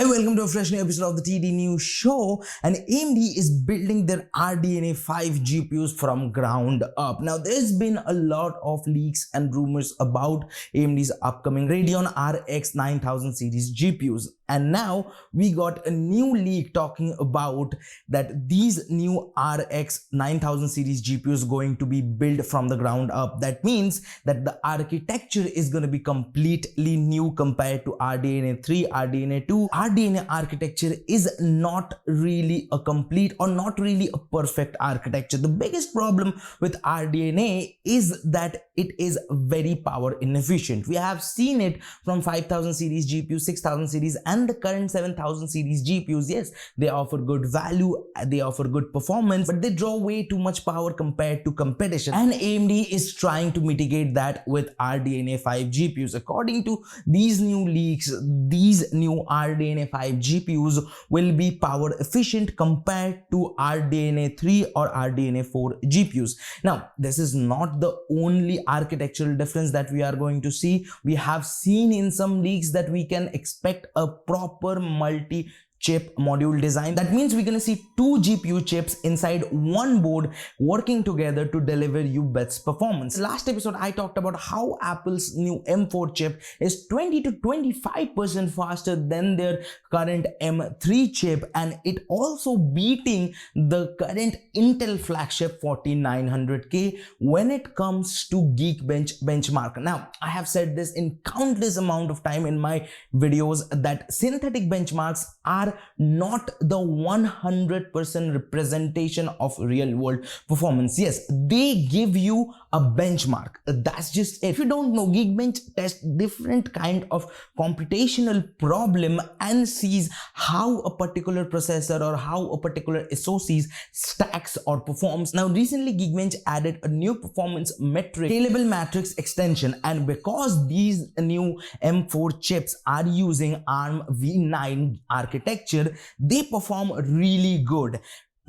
Welcome to a fresh new episode of the TD News Show. And AMD is building their RDNA 5 GPUs from ground up. Now, there's been a lot of leaks and rumors about AMD's upcoming Radeon RX 9000 series GPUs. And now we got a new leak talking about that these new RX 9000 series GPUs going to be built from the ground up. That means that the architecture is going to be completely new compared to RDNA 3, RDNA 2. RDNA architecture is not really a complete or not really a perfect architecture. The biggest problem with RDNA is that it is very power inefficient. We have seen it from 5000 series GPUs, 6000 series and the current 7000 series GPUs. Yes, they offer good value, they offer good performance, but they draw way too much power compared to competition. And AMD is trying to mitigate that with RDNA 5 GPUs. According to these new leaks, these new RDNA 5 GPUs will be power efficient compared to RDNA 3 or RDNA 4 GPUs. Now, this is not the only architectural difference that we are going to see. We have seen in some leaks that we can expect a proper multi-chip module design. That means we're going to see two GPU chips inside one board working together to deliver you best performance. Last episode I talked about how Apple's new M4 chip is 20 to 25% faster than their current M3 chip, and it also beating the current Intel flagship 4900K when it comes to Geekbench benchmark. Now, I have said this in countless amount of time in my videos that synthetic benchmarks are not the 100% representation of real world performance. Yes, they give you a benchmark. That's just it. If you don't know, Geekbench tests different kind of computational problem and sees how a particular processor or how a particular SoC stacks or performs. Now, recently Geekbench added a new performance metric, scalable matrix extension, and because these new M4 chips are using ARM v9 architecture, they perform really good,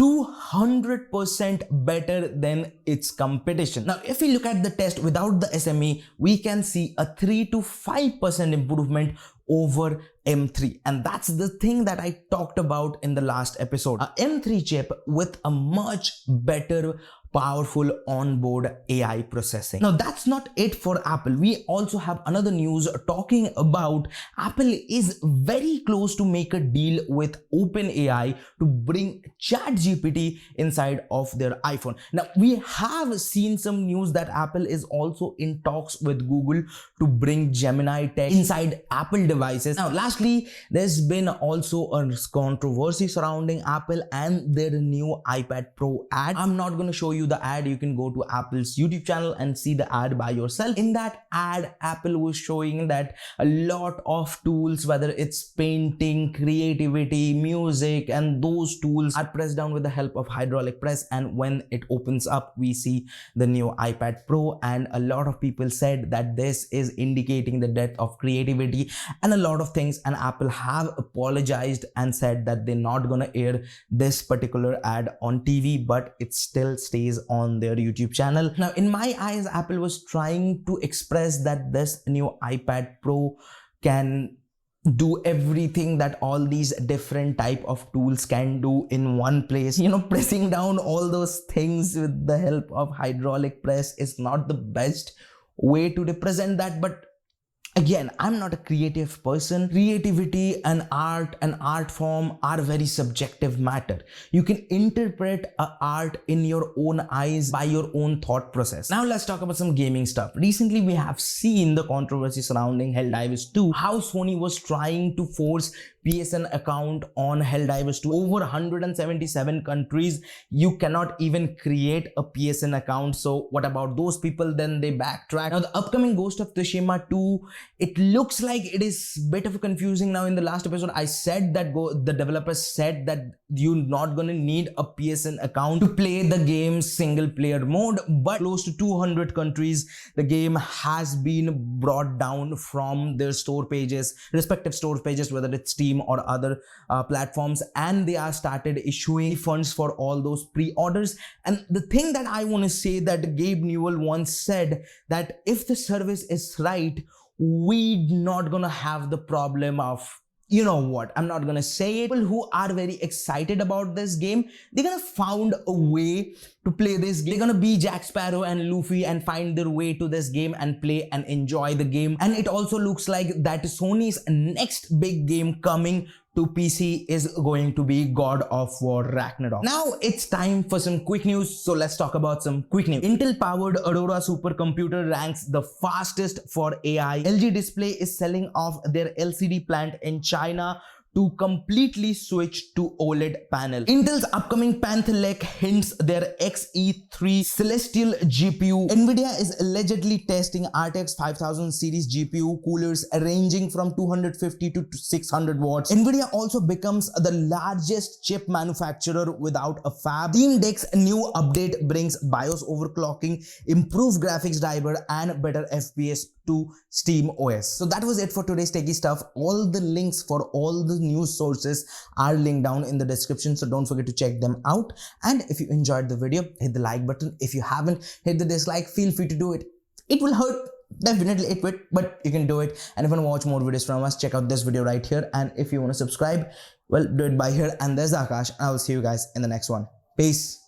200% better than its competition. Now, if we look at the test without the SME, we can see a 3 to 5% improvement over M3, and that's the thing that I talked about in the last episode. A M3 chip with a much better powerful onboard AI processing. Now, that's not it for Apple. We also have another news talking about Apple is very close to make a deal with OpenAI to bring ChatGPT inside of their iPhone. Now, we have seen some news that Apple is also in talks with Google to bring Gemini tech inside Apple devices. Now, lastly, there's been also a controversy surrounding Apple and their new iPad Pro ad. I'm not going to show you the ad. You can go to Apple's YouTube channel and see the ad by yourself. In that ad, Apple was showing that a lot of tools, whether it's painting, creativity, music, and those tools are pressed down with the help of hydraulic press, and when it opens up, we see the new iPad Pro. And a lot of people said that this is indicating the death of creativity and a lot of things, and Apple have apologized and said that they're not gonna air this particular ad on TV, but it still stays on their YouTube channel. Now, in my eyes, Apple was trying to express that this new iPad Pro can do everything that all these different type of tools can do in one place. You know, pressing down all those things with the help of hydraulic press is not the best way to represent that, but again, I'm not a creative person. Creativity and art form are very subjective matter. You can interpret art in your own eyes by your own thought process. Now let's talk about some gaming stuff. Recently, we have seen the controversy surrounding Helldivers 2, how Sony was trying to force PSN account on Helldivers 2. Over 177 countries, you cannot even create a PSN account. So what about those people? Then they backtrack. Now, the upcoming Ghost of Tsushima 2, it looks like it is a bit of a confusing. Now, in the last episode, I said that the developers said that you're not gonna need a PSN account to play the game's single player mode, but close to 200 countries, the game has been brought down from their store pages, respective store pages, whether it's Steam or other platforms, and they are started issuing funds for all those pre-orders. And the thing that I want to say, that Gabe Newell once said that if the service is right, we not gonna have the problem of you know what, I'm not gonna say it. People who are very excited about this game, they're gonna found a way to play this game. They're gonna be Jack Sparrow and Luffy and find their way to this game and play and enjoy the game. And it also looks like that Sony's next big game coming to PC is going to be God of War Ragnarok. Now it's time for some quick news. So let's talk about some quick news. Intel powered Aurora supercomputer ranks the fastest for AI. LG Display is selling off their LCD plant in China to completely switch to OLED panel. Intel's upcoming Panther Lake hints their Xe3 Celestial GPU. Nvidia is allegedly testing RTX 5000 series GPU coolers ranging from 250 to 600 watts. Nvidia also becomes the largest chip manufacturer without a fab. Steam Deck's new update brings BIOS overclocking, improved graphics driver, and better FPS to Steam OS. So that was it for today's techie stuff. All the links for all the news sources are linked down in the description, so don't forget to check them out. And if you enjoyed the video, hit the like button. If you haven't hit the dislike, feel free to do it. It will hurt, definitely it will, but you can do it. And if you want to watch more videos from us, check out this video right here. And if you want to subscribe, well, do it by here. And there's Akash, and I will see you guys in the next one. Peace.